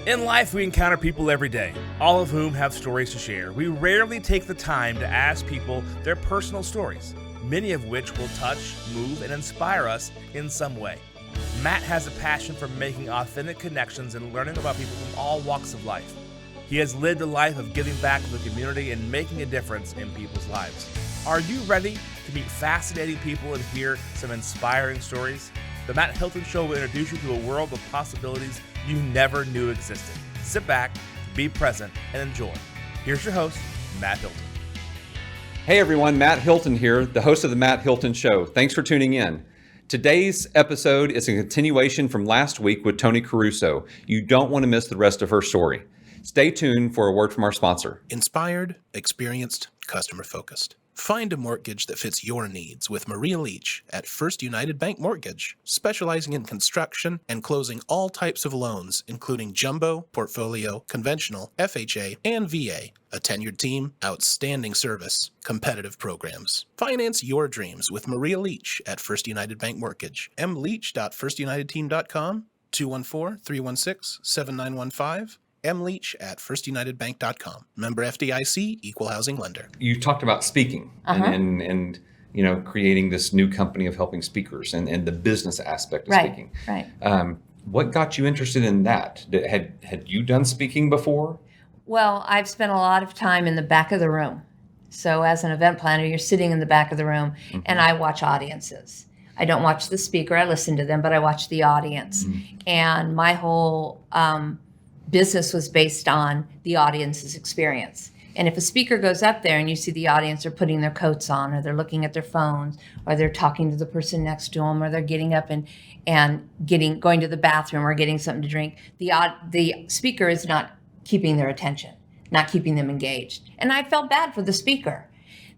In life, we encounter people every day, all of whom have stories to share. We rarely take the time to ask people their personal stories, many of which will touch, move, and inspire us in some way. Matt has a passion for making authentic connections and learning about people from all walks of life. He has lived a life of giving back to the community and making a difference in people's lives. Are you ready to meet fascinating people and hear some inspiring stories? The Matt Hilton Show will introduce you to a world of possibilities you never knew existed. Sit back, be present, and enjoy. Here's your host, Matt Hilton. Hey everyone, Matt Hilton here, the host of the Matt Hilton Show. Thanks for tuning in. Today's episode is a continuation from last week with Toni Caruso. You don't want to miss the rest of her story. Stay tuned for a word from our sponsor. Inspired, experienced, customer-focused. Find a mortgage that fits your needs with Maria Leach at First United Bank Mortgage, specializing in construction and closing all types of loans, including jumbo, portfolio, conventional, FHA, and VA. A tenured team, outstanding service, competitive programs. Finance your dreams with Maria Leach at First United Bank Mortgage. mleach.firstunitedteam.com, 214-316-7915. mleach@firstunitedbank.com. Member FDIC, equal housing lender. You talked about speaking and you know, creating this new company of helping speakers and the business aspect of speaking. Right. What got you interested in that? Had you done speaking before? Well, I've spent a lot of time in the back of the room. So as an event planner, you're sitting in the back of the room and I watch audiences. I don't watch the speaker, I listen to them, but I watch the audience. And my whole business was based on the audience's experience. And if a speaker goes up there and you see the audience are putting their coats on, or they're looking at their phones, or they're talking to the person next to them, or they're getting up and going to the bathroom or getting something to drink, the speaker is not keeping their attention, not keeping them engaged. And I felt bad for the speaker.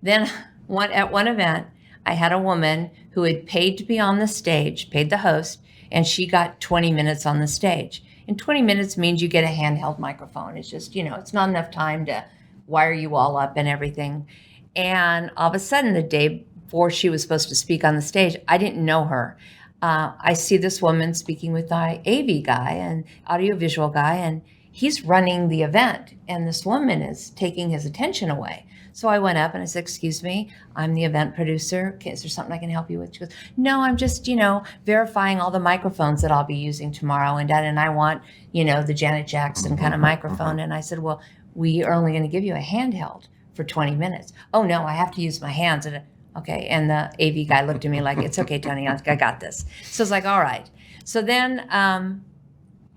Then at one event, I had a woman who had paid to be on the stage, paid the host, and she got 20 minutes on the stage. And 20 minutes means you get a handheld microphone. It's just, it's not enough time to wire you all up and everything. And all of a sudden, the day before she was supposed to speak on the stage, I didn't know her. I see this woman speaking with my AV guy and audiovisual guy, and he's running the event. And this woman is taking his attention away. So I went up and I said, "Excuse me, I'm the event producer. Okay, is there something I can help you with?" She goes, "No, I'm just, verifying all the microphones that I'll be using tomorrow. And I want, the Janet Jackson kind of microphone." And I said, "Well, we are only going to give you a handheld for 20 minutes. "Oh no, I have to use my hands." And okay. And the AV guy looked at me like, "It's okay, Toni, I got this." So it's like, all right. So then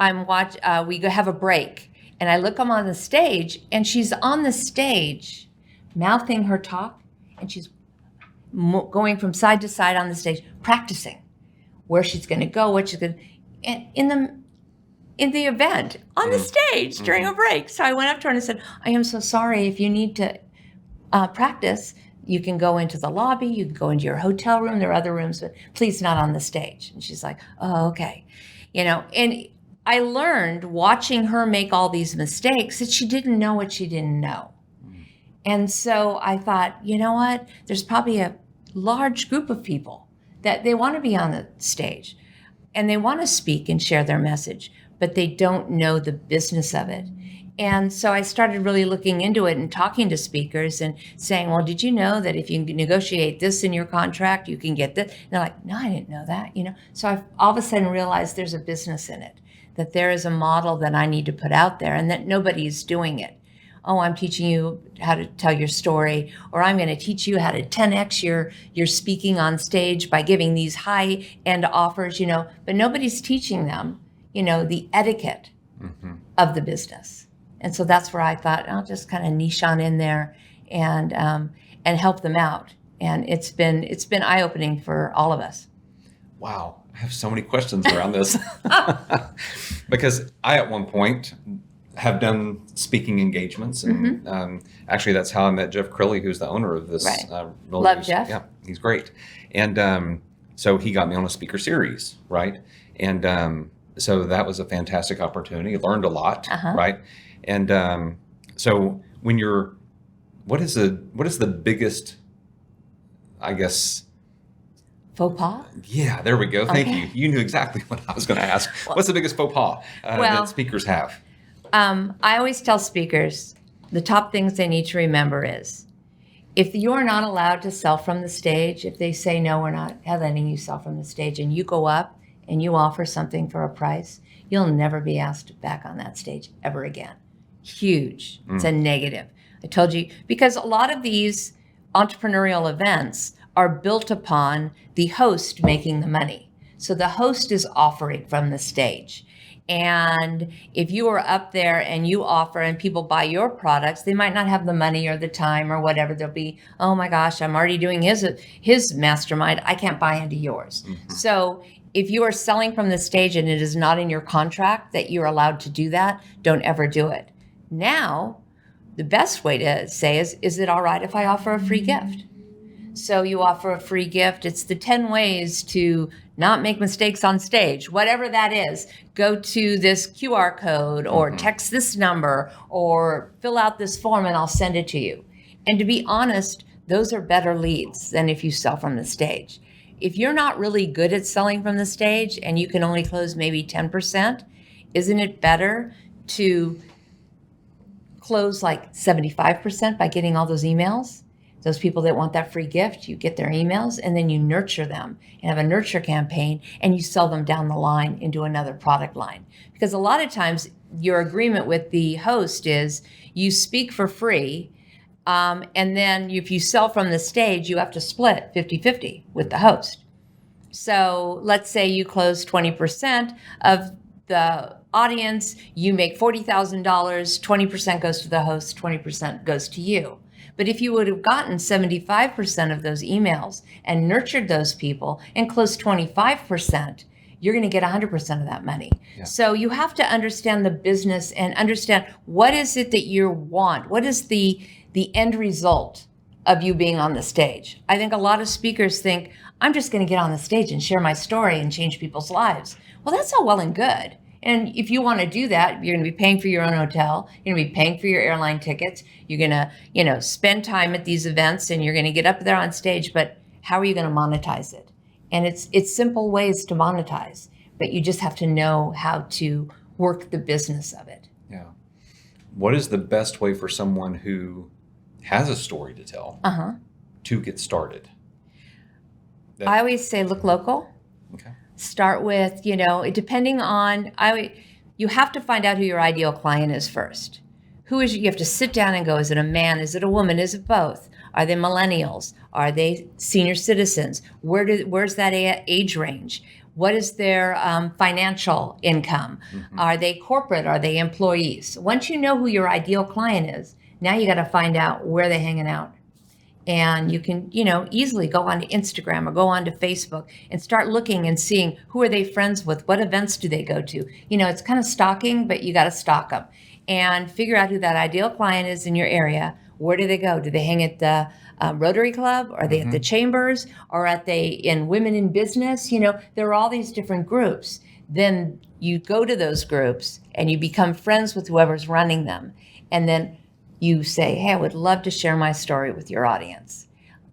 we have a break and I look, I'm on the stage and she's on the stage mouthing her talk, and she's going from side to side on the stage, practicing where she's going to go, what she's going to, in the event, on the stage during a break. So I went up to her and I said, "I am so sorry. If you need to practice, you can go into the lobby, you can go into your hotel room, there are other rooms, but please not on the stage." And she's like, "Oh, okay." And I learned watching her make all these mistakes that she didn't know what she didn't know. And so I thought, you know what? There's probably a large group of people that they want to be on the stage and they want to speak and share their message, but they don't know the business of it. And so I started really looking into it and talking to speakers and saying, "Well, did you know that if you negotiate this in your contract, you can get this?" And they're like, "No, I didn't know that." So I all of a sudden realized there's a business in it, that there is a model that I need to put out there and that nobody's doing it. "Oh, I'm teaching you how to tell your story," or "I'm going to teach you how to 10x your speaking on stage by giving these high-end offers," but nobody's teaching them, the etiquette of the business. And so that's where I thought I'll just kind of niche on in there and help them out. And it's been eye-opening for all of us. Wow, I have so many questions around this because I at one point have done speaking engagements, and actually that's how I met Jeff Crilly, who's the owner of this. Right. Love Jeff. Yeah, he's great. And so he got me on a speaker series, right? And so that was a fantastic opportunity. Learned a lot, right? And so when what is the biggest, I guess, faux pas? Yeah, there we go. Thank you. You knew exactly what I was going to ask. What's the biggest faux pas that speakers have? I always tell speakers, the top things they need to remember is, if you're not allowed to sell from the stage, if they say, no, we're not letting you sell from the stage, and you go up and you offer something for a price, you'll never be asked back on that stage ever again. Huge. It's a negative. I told you, because a lot of these entrepreneurial events are built upon the host making the money. So the host is offering from the stage. And if you are up there and you offer and people buy your products, they might not have the money or the time or whatever. They'll be, oh my gosh, I'm already doing his mastermind. I can't buy into yours. So if you are selling from the stage and it is not in your contract that you're allowed to do that, don't ever do it. Now, the best way to say is it all right if I offer a free gift? So you offer a free gift. It's the 10 ways to not make mistakes on stage, whatever that is. Go to this QR code or text this number or fill out this form and I'll send it to you. And to be honest, those are better leads than if you sell from the stage. If you're not really good at selling from the stage and you can only close maybe 10%, isn't it better to close like 75% by getting all those emails? Those people that want that free gift, you get their emails and then you nurture them and have a nurture campaign and you sell them down the line into another product line. Because a lot of times your agreement with the host is you speak for free, and then if you sell from the stage, you have to split 50-50 with the host. So let's say you close 20% of the audience, you make $40,000, 20% goes to the host, 20% goes to you. But if you would have gotten 75% of those emails and nurtured those people and closed 25%, you're going to get 100% of that money. Yeah. So you have to understand the business and understand what is it that you want? What is the end result of you being on the stage? I think a lot of speakers think, I'm just going to get on the stage and share my story and change people's lives. Well, that's all well and good. And if you want to do that, you're going to be paying for your own hotel. You're going to be paying for your airline tickets. You're going to, spend time at these events and you're going to get up there on stage. But how are you going to monetize it? And it's simple ways to monetize, but you just have to know how to work the business of it. Yeah. What is the best way for someone who has a story to tell to get started? I always say, look local. Okay. Start with, depending on, you have to find out who your ideal client is first. You have to sit down and go, is it a man? Is it a woman? Is it both? Are they millennials? Are they senior citizens? Where's that age range? What is their financial income? Are they corporate? Are they employees? Once you know who your ideal client is, now you got to find out where they're hanging out. And you can, easily go onto Instagram or go onto Facebook and start looking and seeing who are they friends with, what events do they go to. It's kind of stalking, but you got to stalk them and figure out who that ideal client is in your area. Where do they go? Do they hang at the Rotary Club? Are they at the Chambers? Or are they in Women in Business? There are all these different groups. Then you go to those groups and you become friends with whoever's running them. And then you say, hey, I would love to share my story with your audience.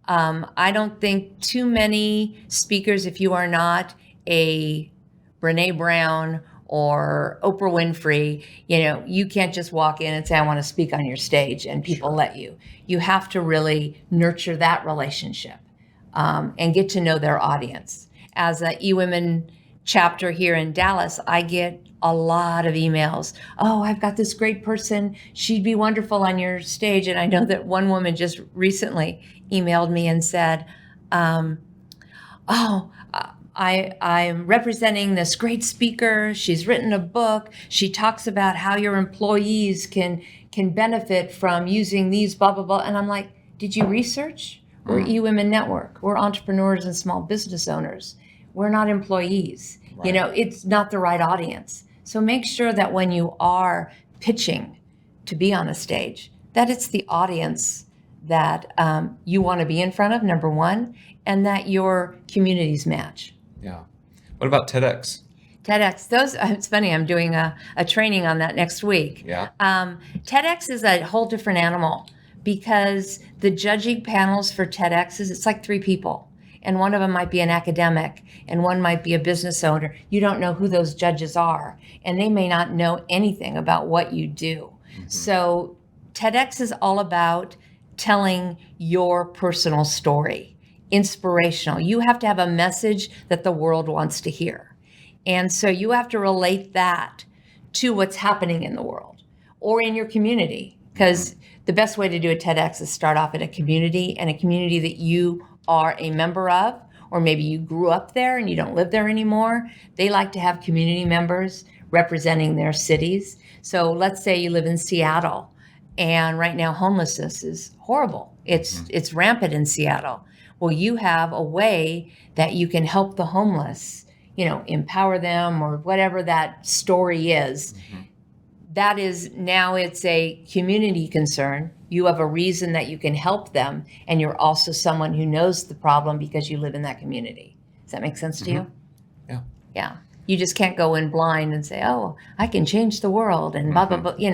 I don't think too many speakers, if you are not a Brene Brown or Oprah Winfrey, you can't just walk in and say, I want to speak on your stage and people let you. You have to really nurture that relationship and get to know their audience. As a eWomen chapter here in Dallas, I get a lot of emails. Oh, I've got this great person. She'd be wonderful on your stage. And I know that one woman just recently emailed me and said, I'm representing this great speaker. She's written a book. She talks about how your employees can benefit from using these blah, blah, blah. And I'm like, did you research? We're eWomen Network. We're entrepreneurs and small business owners. We're not employees. Right. It's not the right audience. So make sure that when you are pitching to be on a stage, that it's the audience that you want to be in front of, number one, and that your communities match. Yeah. What about TEDx? TEDx, it's funny, I'm doing a training on that next week. Yeah. TEDx is a whole different animal because the judging panels for TEDx it's like 3 people. and one of them might be an academic, and one might be a business owner. You don't know who those judges are, and they may not know anything about what you do. So TEDx is all about telling your personal story, inspirational. You have to have a message that the world wants to hear. And so you have to relate that to what's happening in the world or in your community, because the best way to do a TEDx is start off in a community, and a community that you are a member of, or maybe you grew up there and you don't live there anymore. They like to have community members representing their cities. So let's say you live in Seattle, and right now homelessness is horrible. It's rampant in Seattle. Well, you have a way that you can help the homeless, empower them, or whatever that story is. That is, now it's a community concern. You have a reason that you can help them, and you're also someone who knows the problem because you live in that community. Does that make sense to you? Yeah. Yeah. You just can't go in blind and say, oh, I can change the world and blah, blah, blah. You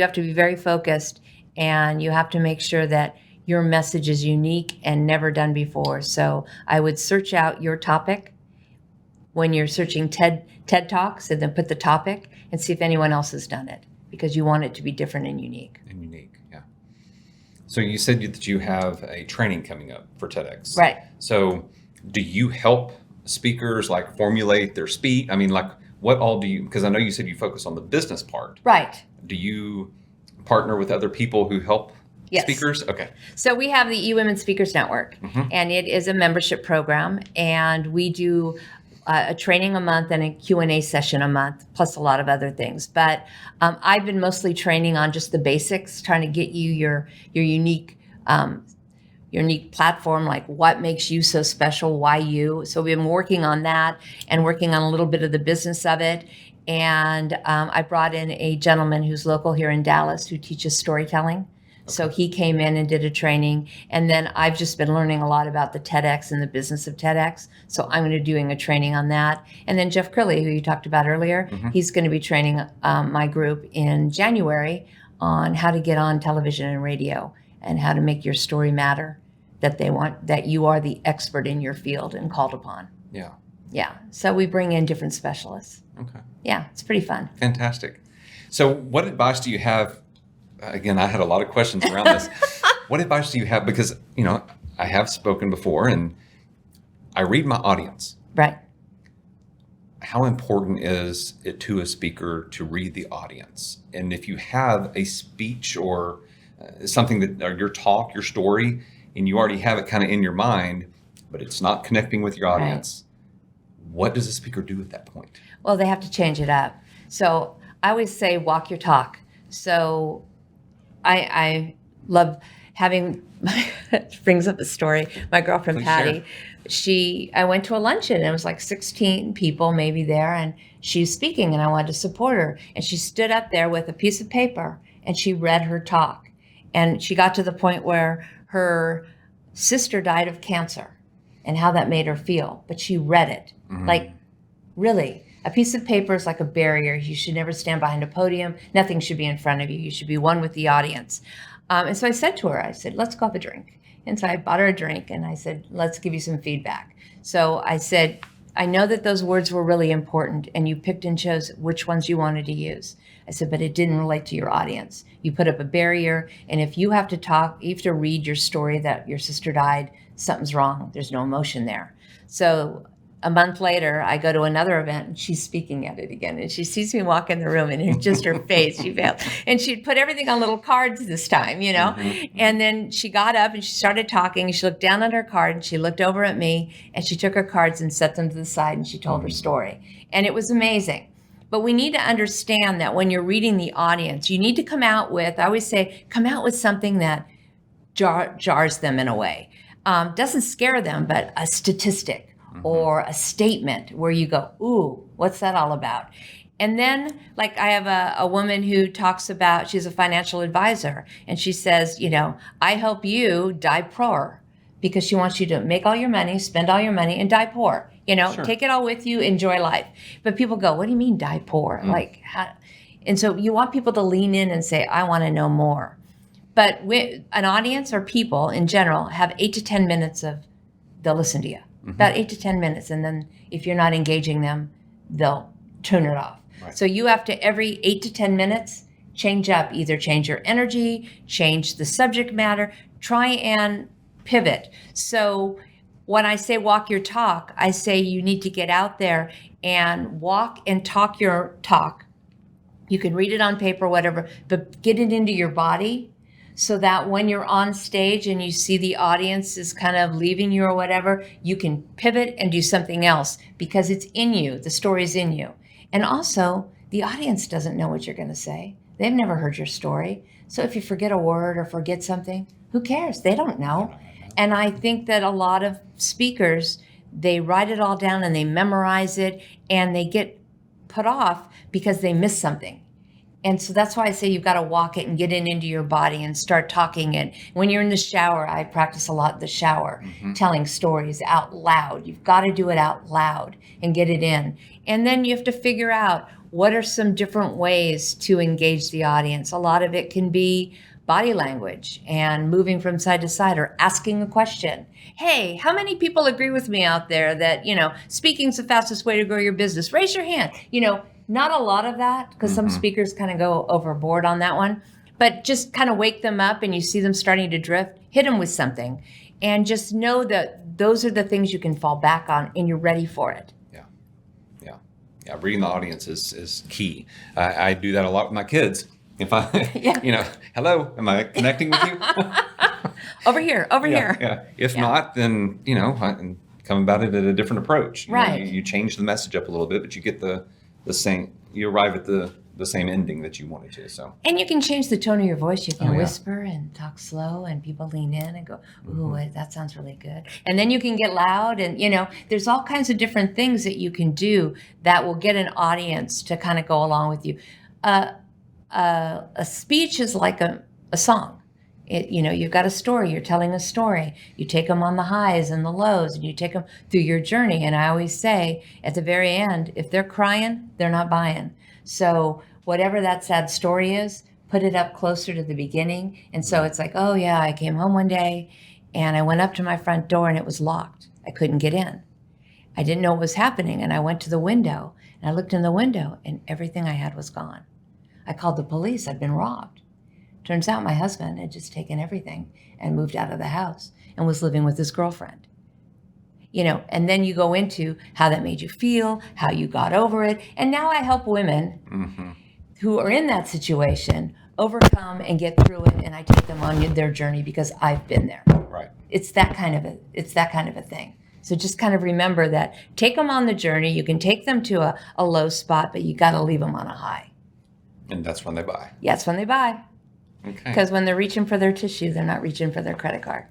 have to be very focused, and you have to make sure that your message is unique and never done before. So I would search out your topic when you're searching TED Talks, and then put the topic and see if anyone else has done it, because you want it to be different and unique. Yeah. So you said that you have a training coming up for TEDx. Right. So do you help speakers like formulate their speech? I mean, like what all do you, because I know you said you focus on the business part. Right. Do you partner with other people who help speakers? Okay. So we have the eWomen Speakers Network, and it is a membership program, and we do a training a month and a Q&A session a month, plus a lot of other things. But I've been mostly training on just the basics, trying to get you your unique platform, like what makes you so special, why you. So we've been working on that and working on a little bit of the business of it. And I brought in a gentleman who's local here in Dallas who teaches storytelling. So he came in and did a training, and then I've just been learning a lot about the TEDx and the business of TEDx. So I'm going to be doing a training on that. And then Jeff Curley, who you talked about earlier, he's going to be training my group in January on how to get on television and radio and how to make your story matter, that you are the expert in your field and called upon. Yeah. Yeah. So we bring in different specialists. Okay. Yeah, it's pretty fun. Fantastic. So what advice do you have? Again, I had a lot of questions around this. What advice do you have? Because, I have spoken before, and I read my audience. Right. How important is it to a speaker to read the audience? And if you have a speech or something or your talk, your story, and you already have it kind of in your mind, but it's not connecting with your audience, what does a speaker do at that point? Well, they have to change it up. So I always say, walk your talk. So I love having, it brings up a story. My girlfriend, Please Patty, I went to a luncheon, and it was like 16 people maybe there, and she's speaking, and I wanted to support her. And she stood up there with a piece of paper, and she read her talk. And she got to the point where her sister died of cancer and how that made her feel. But she read it. Like, really? A piece of paper is like a barrier. You should never stand behind a podium. Nothing should be in front of you. You should be one with the audience. And so I said to her, let's go have a drink. And so I bought her a drink, and I said, let's give you some feedback. So I said, I know that those words were really important, and you picked and chose which ones you wanted to use. I said, but it didn't relate to your audience. You put up a barrier, and if you have to talk, you have to read your story that your sister died, something's wrong. There's no emotion there. So a month later, I go to another event, and she's speaking at it again. And she sees me walk in the room, and it's just her face. She failed. And she'd put everything on little cards this time, And then she got up, and she started talking. She looked down at her card, and she looked over at me, and she took her cards and set them to the side, and she told her story. And it was amazing. But we need to understand that when you're reading the audience, you need to come out with, I always say, come out with something that jars them in a way. Doesn't scare them, but a statistic. Or a statement where you go, ooh, what's that all about? And then, like, I have a woman who talks about, she's a financial advisor, and she says, I help you die poor, because she wants you to make all your money, spend all your money, and die poor. Sure. Take it all with you, enjoy life. But people go, what do you mean die poor? Like, how? And so you want people to lean in and say, I want to know more. But an audience or people in general have 8 to 10 minutes of they'll listen to you. About 8 to 10 minutes. And then if you're not engaging them, they'll turn it off. Right. So you have to, every 8 to 10 minutes, change up, either change your energy, change the subject matter, try and pivot. So when I say walk your talk, I say you need to get out there and walk and talk your talk. You can read it on paper, whatever, but get it into your body so that when you're on stage and you see the audience is kind of leaving you or whatever, you can pivot and do something else because it's in you. The story's in you. And also, the audience doesn't know what you're going to say. They've never heard your story. So if you forget a word or forget something, who cares? They don't know. And I think that a lot of speakers, they write it all down and they memorize it and they get put off because they miss something. And so that's why I say you've got to walk it and get it into your body and start talking it. When you're in the shower, I practice a lot in the shower, telling stories out loud. You've got to do it out loud and get it in. And then you have to figure out what are some different ways to engage the audience. A lot of it can be body language and moving from side to side or asking a question. Hey, how many people agree with me out there that, speaking's the fastest way to grow your business? Raise your hand. Not a lot of that because some speakers kind of go overboard on that one, but just kind of wake them up and you see them starting to drift, hit them with something and just know that those are the things you can fall back on and you're ready for it. Yeah. Reading the audience is key. I do that a lot with my kids. If I, hello, am I connecting with you? Over here. Yeah. If not, then, I can come about it at a different approach. Right. You change the message up a little bit, but you get the same, you arrive at the same ending that you wanted to. So. And you can change the tone of your voice. You can whisper and talk slow and people lean in and go, ooh, that sounds really good. And then you can get loud and, there's all kinds of different things that you can do that will get an audience to kind of go along with you. A speech is like a song. You've got a story, you're telling a story. You take them on the highs and the lows and you take them through your journey. And I always say at the very end, if they're crying, they're not buying. So whatever that sad story is, put it up closer to the beginning. And so it's like, oh yeah, I came home one day and I went up to my front door and it was locked. I couldn't get in. I didn't know what was happening. And I went to the window and I looked in the window and everything I had was gone. I called the police. I'd been robbed. Turns out my husband had just taken everything and moved out of the house and was living with his girlfriend. And then you go into how that made you feel, how you got over it. And now I help women who are in that situation overcome and get through it. And I take them on their journey because I've been there. Right. It's that kind of a thing. So just kind of remember that. Take them on the journey. You can take them to a low spot, but you got to leave them on a high. And that's when they buy. Yeah, that's when they buy. Okay. Because when they're reaching for their tissue, they're not reaching for their credit card.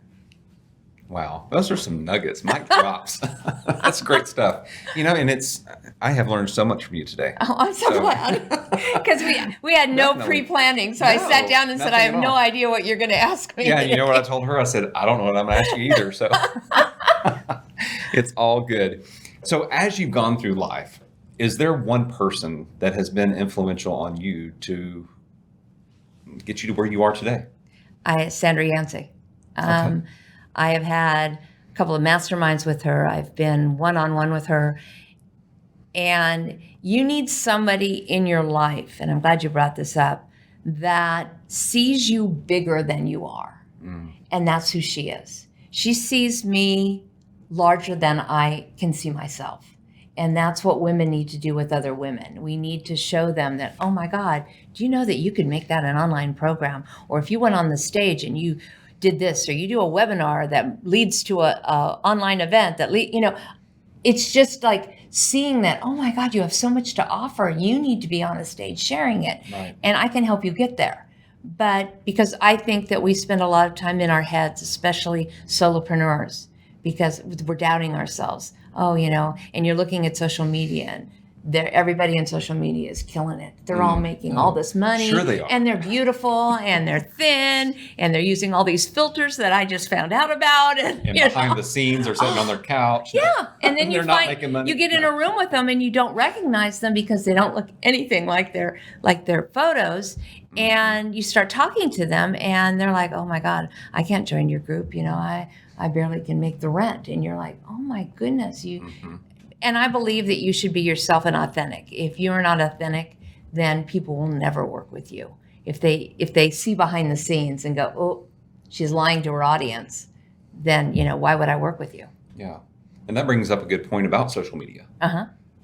Wow. Those are some nuggets. Mic drops. That's great stuff. And I have learned so much from you today. Oh, I'm so glad. Because we had no pre-planning. So I sat down and said, I have no idea what you're going to ask me. Yeah, and you know what I told her? I said, I don't know what I'm going to ask you either. So it's all good. So as you've gone through life, is there one person that has been influential on you to get you to where you are today? Sandra Yancey. Okay. I have had a couple of masterminds with her. I've been one-on-one with her. And you need somebody in your life, and I'm glad you brought this up, that sees you bigger than you are. And that's who she is. She sees me larger than I can see myself. And that's what women need to do with other women. We need to show them that, oh my God, do you know that you could make that an online program? Or if you went on the stage and you did this, or you do a webinar that leads to a online event that, it's just like seeing that, oh my God, you have so much to offer. You need to be on a stage sharing it. Right. And I can help you get there. But because I think that we spend a lot of time in our heads, especially solopreneurs, because we're doubting ourselves. Oh, and you're looking at social media and everybody in social media is killing it. They're all making all this money. Sure they are. And they're beautiful and they're thin and they're using all these filters that I just found out about. And behind the scenes, they're sitting on their couch. Yeah. And then you not making money. You get in a room with them and you don't recognize them because they don't look anything like their photos. And you start talking to them and they're like, oh my God, I can't join your group. I barely can make the rent. And you're like, oh my goodness, and I believe that you should be yourself and authentic. If you're not authentic, then people will never work with you. If they see behind the scenes and go, oh, she's lying to her audience, then, why would I work with you? Yeah. And that brings up a good point about social media.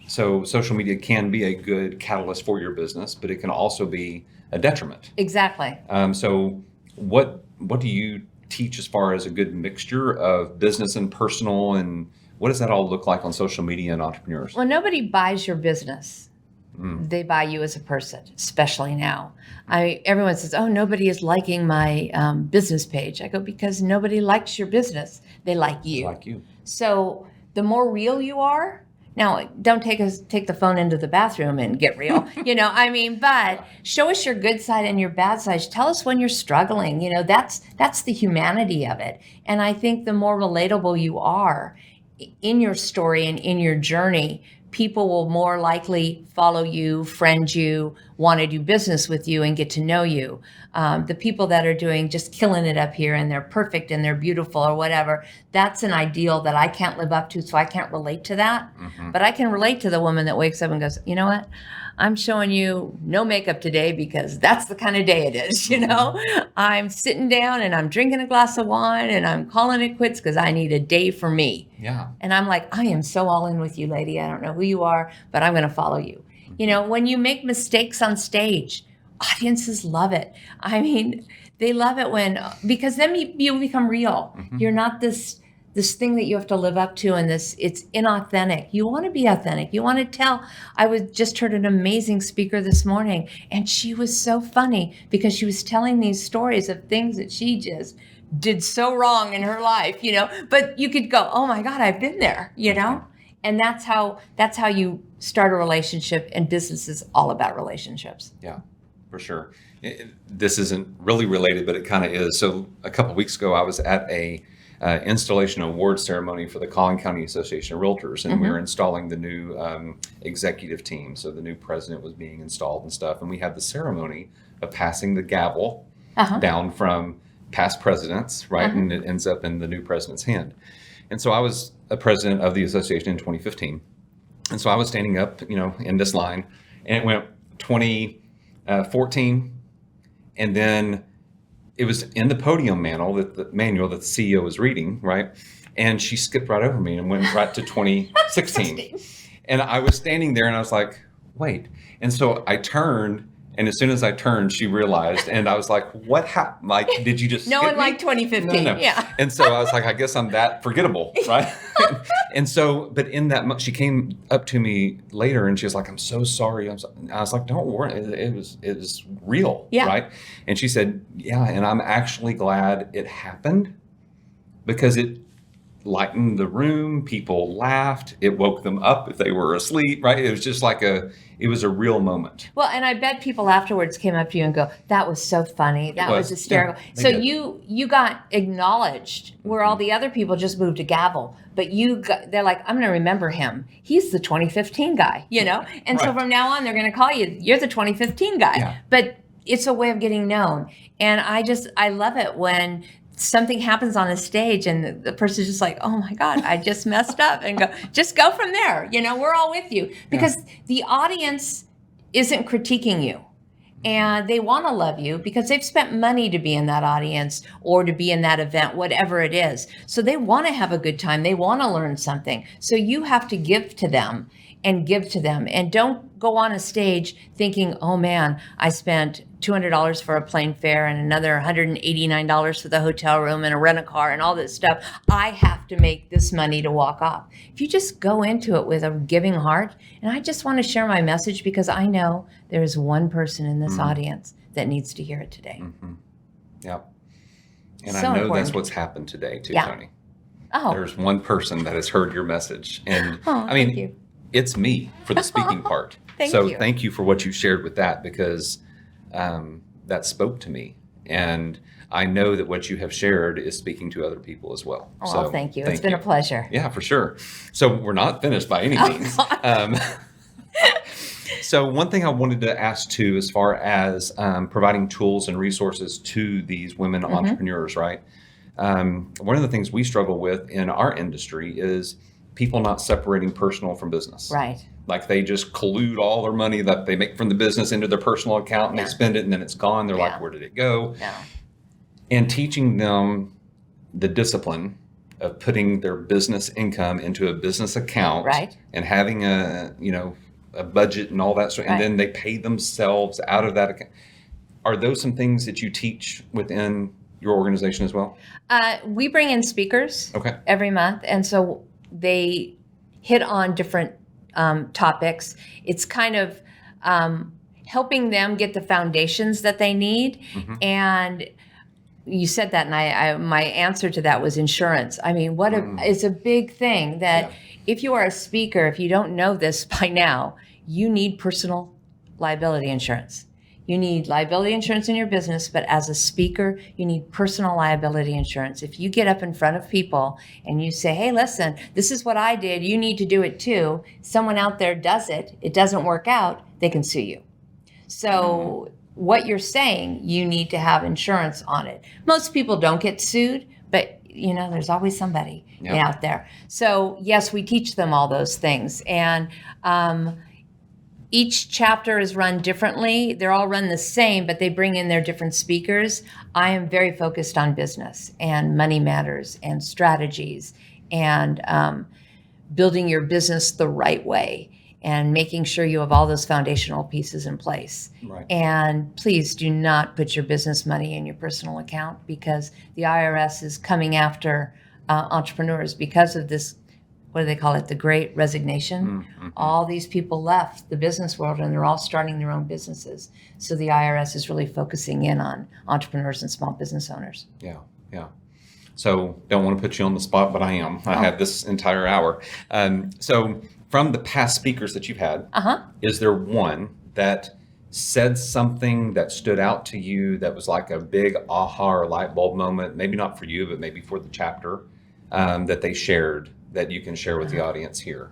So social media can be a good catalyst for your business, but it can also be a detriment. Exactly. So what do you teach as far as a good mixture of business and personal, and what does that all look like on social media and entrepreneurs? Well, nobody buys your business. They buy you as a person, especially now. Everyone says, oh, nobody is liking my business page. I go, because nobody likes your business. They like you. Like you. So the more real you are, now don't take the phone into the bathroom and get real, but show us your good side and your bad side. Tell us when you're struggling. That's the humanity of it. And I think the more relatable you are in your story and in your journey, people will more likely follow you, friend you, want to do business with you and get to know you. The people that are doing just killing it up here and they're perfect and they're beautiful or whatever, that's an ideal that I can't live up to, so I can't relate to that. But I can relate to the woman that wakes up and goes, you know what? I'm showing you no makeup today because that's the kind of day it is, I'm sitting down and I'm drinking a glass of wine and I'm calling it quits because I need a day for me. Yeah. And I'm like, I am so all in with you, lady. I don't know who you are, but I'm going to follow you. When you make mistakes on stage, audiences love it. They love it because then you become real. You're not this thing that you have to live up to, and it's inauthentic. You want to be authentic. You want to tell. Just heard an amazing speaker this morning, and she was so funny because she was telling these stories of things that she just did so wrong in her life, but you could go, oh my God, I've been there, and that's how you start a relationship, and business is all about relationships. Yeah, for sure. This isn't really related, but it kind of is. So a couple of weeks ago, I was at a installation award ceremony for the Collin County Association of Realtors, and we were installing the new executive team. So the new president was being installed and stuff, and we had the ceremony of passing the gavel down from past presidents, right? And it ends up in the new president's hand. And so I was a president of the association in 2015. And so I was standing up, in this line, and it went 2014, and then it was in the podium manual that the CEO was reading, right? And she skipped right over me and went right to 2016. And I was standing there and I was like, wait. And so I turned, and as soon as I turned, she realized, and I was like, what happened? Like, did you just No skip one liked 2015. No. Yeah. And so I was like, I guess I'm that forgettable, right? And so, but in that, she came up to me later and she was like, I'm so sorry. I was like, don't worry. It was real, right? And she said, yeah, and I'm actually glad it happened because it lightened the room. People laughed. It woke them up if they were asleep, right? It was just like it was a real moment. Well, and I bet people afterwards came up to you and go, that was so funny. That was hysterical. Yeah, so you got acknowledged where all the other people just moved a gavel, but they're like, I'm going to remember him. He's the 2015 guy, And so from now on, they're going to call you, you're the 2015 guy. Yeah. But it's a way of getting known. And I love it when something happens on a stage and the person's just like, oh my God, I just messed up, and just go from there. We're all with you because the audience isn't critiquing you, and they want to love you because they've spent money to be in that audience or to be in that event, whatever it is. So they want to have a good time. They want to learn something. So you have to give to them, and don't go on a stage thinking, oh man, I spent $200 for a plane fare and another $189 for the hotel room and a rent-a-car and all this stuff. I have to make this money to walk off. If you just go into it with a giving heart, and I just want to share my message because I know there is one person in this audience that needs to hear it today. Yeah. And So I know important. that's what's happened today too, Yeah. Toni. Oh, There's one person that has heard your message. And thank you. It's me for the speaking part. Thank you. Thank you for what you shared with that, because that spoke to me. And I know that what you have shared is speaking to other people as well. Oh, So thank you. It's been a pleasure. Yeah, for sure. So we're not finished by any means. So one thing I wanted to ask too, as far as providing tools and resources to these women entrepreneurs, right? one of the things we struggle with in our industry is people not separating personal from business. Right. Like they just collude all their money that they make from the business into their personal account and they spend it and then it's gone. They're like, where did it go? No. And teaching them the discipline of putting their business income into a business account, right, and having a budget and all that stuff, and then they pay themselves out of that account. Are those some things that you teach within your organization as well? We bring in speakers every month, and so they hit on different topics. It's kind of helping them get the foundations that they need. And you said that, and my answer to that was insurance. I mean, it's a big thing that if you are a speaker, if you don't know this by now, you need personal liability insurance. You need liability insurance in your business, but as a speaker, you need personal liability insurance. If you get up in front of people and you say, hey, listen, this is what I did, you need to do it too. Someone out there does it, it doesn't work out, they can sue you. So what you're saying, you need to have insurance on it. Most people don't get sued, but there's always somebody out there. So yes, we teach them all those things. And each chapter is run differently. They're all run the same, but they bring in their different speakers. I am very focused on business and money matters and strategies and building your business the right way and making sure you have all those foundational pieces in place. Right. And please do not put your business money in your personal account, because the IRS is coming after entrepreneurs because of this, what do they call it, the Great Resignation. All these people left the business world and they're all starting their own businesses. So the IRS is really focusing in on entrepreneurs and small business owners. Yeah. So don't want to put you on the spot, but I am. I have this entire hour. So from the past speakers that you've had, is there one that said something that stood out to you that was like a big aha or light bulb moment, maybe not for you, but maybe for the chapter, that they shared that you can share with the audience here?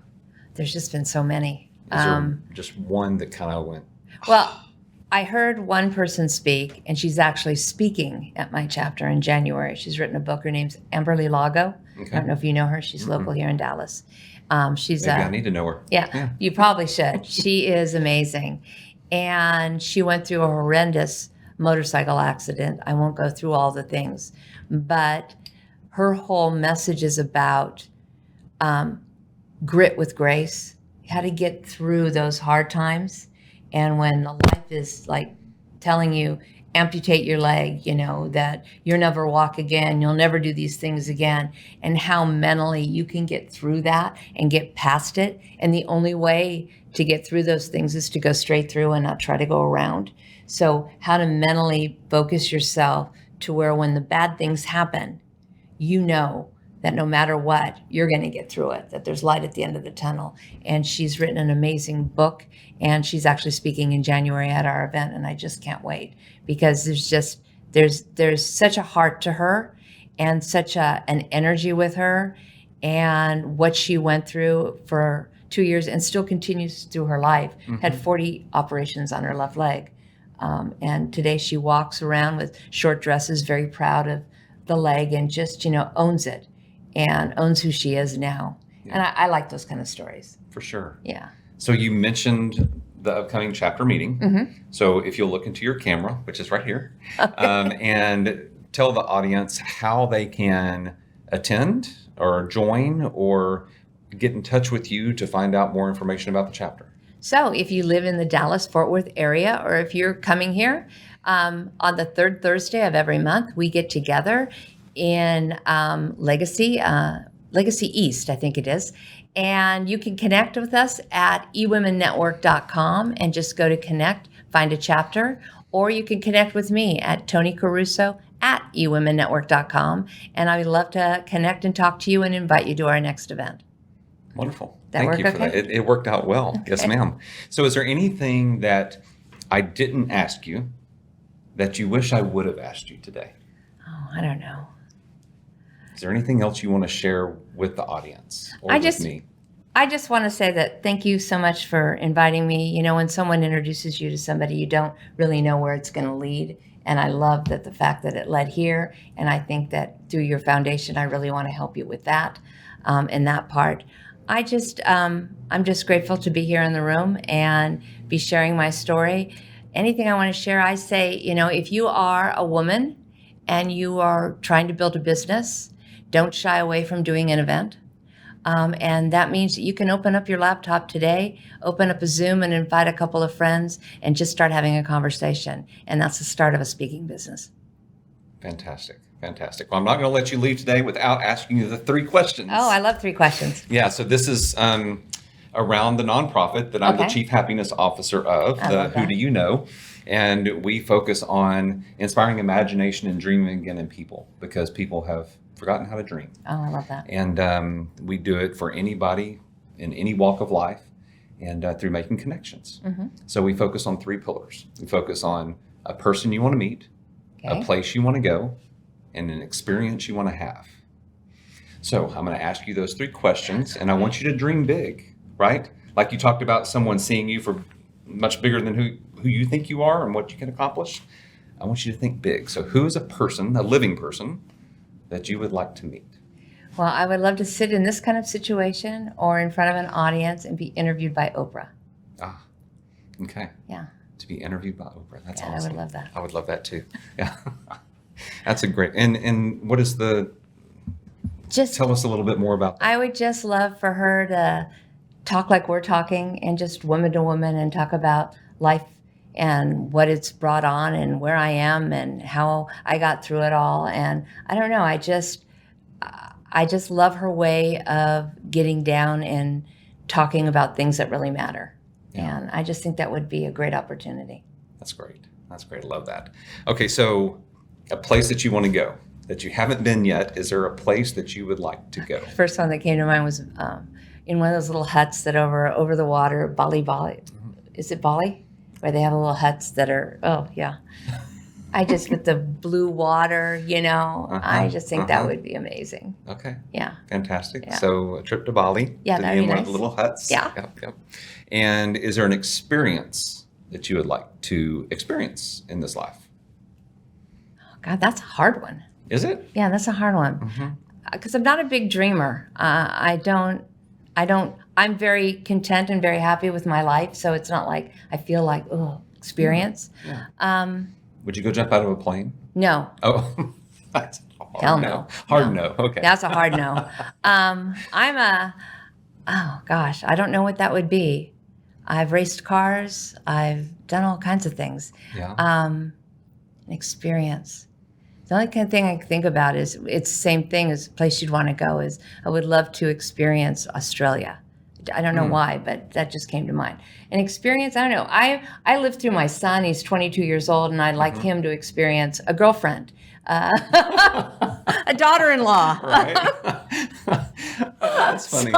There's just been so many. Is there just one that kind of went? Well, I heard one person speak, and she's actually speaking at my chapter in January. She's written a book. Her name's Amberly Lago. I don't know if you know her. She's local here in Dallas. Maybe I need to know her. Yeah, you probably should. She is amazing. And she went through a horrendous motorcycle accident. I won't go through all the things, but her whole message is about grit with grace, how to get through those hard times. And when life is like telling you, amputate your leg, that you'll never walk again, you'll never do these things again, and how mentally you can get through that and get past it. And the only way to get through those things is to go straight through and not try to go around. So how to mentally focus yourself to where when the bad things happen, that no matter what, you're going to get through it, that there's light at the end of the tunnel. And she's written an amazing book, and she's actually speaking in January at our event, and I just can't wait, because there's such a heart to her and such an energy with her, and what she went through for 2 years and still continues through her life, had 40 operations on her left leg. And today she walks around with short dresses, very proud of the leg, and just, owns it. And owns who she is now. Yeah. And I like those kind of stories. For sure. Yeah. So you mentioned the upcoming chapter meeting. So if you'll look into your camera, which is right here, and tell the audience how they can attend or join or get in touch with you to find out more information about the chapter. So if you live in the Dallas-Fort Worth area, or if you're coming here, on the third Thursday of every month, we get together in Legacy East, I think it is. And you can connect with us at eWomenNetwork.com and just go to connect, find a chapter, or you can connect with me at Toni Caruso at eWomenNetwork.com. And I would love to connect and talk to you and invite you to our next event. Wonderful. Thank you for that. It worked out well. Okay. Yes, ma'am. So is there anything that I didn't ask you that you wish I would have asked you today? Oh, I don't know. Is there anything else you want to share with the audience or with me? I just want to say that thank you so much for inviting me. When someone introduces you to somebody, you don't really know where it's going to lead. And I love that the fact that it led here. And I think that through your foundation, I really want to help you with that, in that part. I'm just grateful to be here in the room and be sharing my story. Anything I want to share, I say, if you are a woman and you are trying to build a business, don't shy away from doing an event. And that means that you can open up your laptop today, open up a Zoom and invite a couple of friends and just start having a conversation. And that's the start of a speaking business. Fantastic. Fantastic. Well, I'm not going to let you leave today without asking you the 3 questions. Oh, I love 3 questions. Yeah. So this is around the nonprofit that I'm the Chief Happiness Officer of, Who Do You Know? And we focus on inspiring imagination and dreaming again in people, because people have forgotten how to dream. Oh, I love that. And we do it for anybody in any walk of life, and through making connections. Mm-hmm. So we focus on 3 pillars. We focus on a person you want to meet, a place you want to go, and an experience you want to have. So I'm going to ask you those 3 questions, and I want you to dream big, right? Like you talked about someone seeing you for much bigger than who you think you are and what you can accomplish. I want you to think big. So who is a person, a living person, that you would like to meet? Well, I would love to sit in this kind of situation or in front of an audience and be interviewed by Oprah. Ah, okay. Yeah. To be interviewed by Oprah. That's awesome. I would love that. I would love that too. Yeah. That's a great, and what is tell us a little bit more about that. I would just love for her to talk like we're talking, and just woman to woman, and talk about life and what it's brought on and where I am and how I got through it all. And I don't know, I just love her way of getting down and talking about things that really matter. Yeah. And I just think that would be a great opportunity. That's great. That's great. I love that. Okay, so a place that you want to go that you haven't been yet. Is there a place that you would like to go? First one that came to mind was in one of those little huts that over the water, Bali. Is it Bali? Where they have little huts that are, I just, with the blue water, I just think that would be amazing. Okay. Yeah. Fantastic. Yeah. So a trip to Bali. Yeah, to that'd be be in one nice. of the little huts. Yeah. Yep. And is there an experience that you would like to experience in this life? Oh, God, that's a hard one. Is it? Yeah, that's a hard one. Because I'm not a big dreamer. I'm very content and very happy with my life. So it's not like I feel like, experience. Yeah. Would you go jump out of a plane? No. Oh, that's a hard Hell no. no. Hard no. Okay. That's a hard no. I don't know what that would be. I've raced cars. I've done all kinds of things. Yeah. An experience. The only kind of thing I can think about is it's the same thing as a place you'd want to go is I would love to experience Australia. I don't know why, but that just came to mind. An experience, I don't know. I lived through my son. He's 22 years old, and I'd like him to experience a girlfriend, a daughter-in-law. Right. That's funny.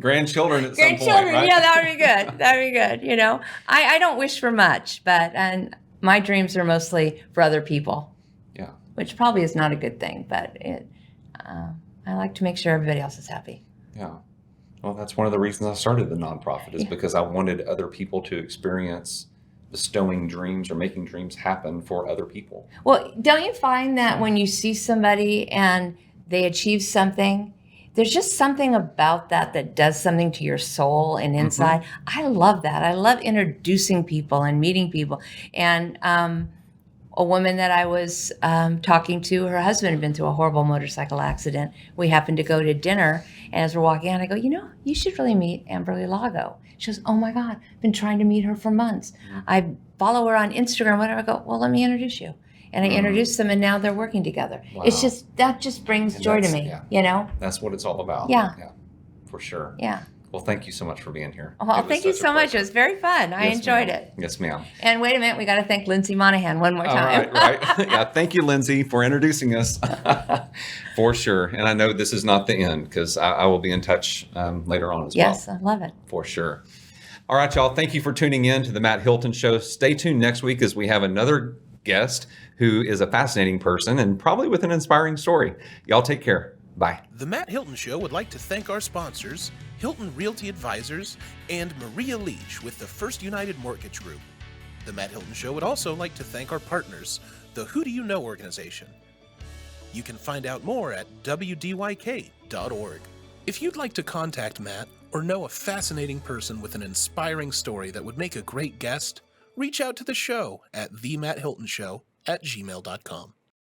Grandchildren at some point, right? Yeah, that would be good. That would be good. I don't wish for much, and my dreams are mostly for other people. Yeah. Which probably is not a good thing, but I like to make sure everybody else is happy. Yeah. Well, that's one of the reasons I started the nonprofit is because I wanted other people to experience bestowing dreams or making dreams happen for other people. Well, don't you find that when you see somebody and they achieve something, there's just something about that does something to your soul and inside? I love that. I love introducing people and meeting people. And a woman that I was talking to, her husband had been through a horrible motorcycle accident. We happened to go to dinner, and as we're walking out, I go, you should really meet Amberly Lago. She goes, oh my God, I've been trying to meet her for months. I follow her on Instagram, whatever. I go, well, let me introduce you. And I introduced them, and now they're working together. Wow. That just brings joy to me, That's what it's all about. Yeah. For sure. Yeah. Well, thank you so much for being here. Well, thank you so much. It was very fun. I enjoyed it. Yes, ma'am. And wait a minute, we got to thank Lindsay Monahan one more time. Right. Yeah, thank you, Lindsay, for introducing us. For sure. And I know this is not the end because I will be in touch later on as well. Yes, I love it. For sure. All right, y'all. Thank you for tuning in to the Matt Hilton Show. Stay tuned next week as we have another guest who is a fascinating person and probably with an inspiring story. Y'all take care. Bye. The Matt Hilton Show would like to thank our sponsors, Hilton Realty Advisors and Maria Leach with the First United Mortgage Group. The Matt Hilton Show would also like to thank our partners, the Who Do You Know organization. You can find out more at wdyk.org. If you'd like to contact Matt or know a fascinating person with an inspiring story that would make a great guest, reach out to the show at themattHiltonshow@gmail.com.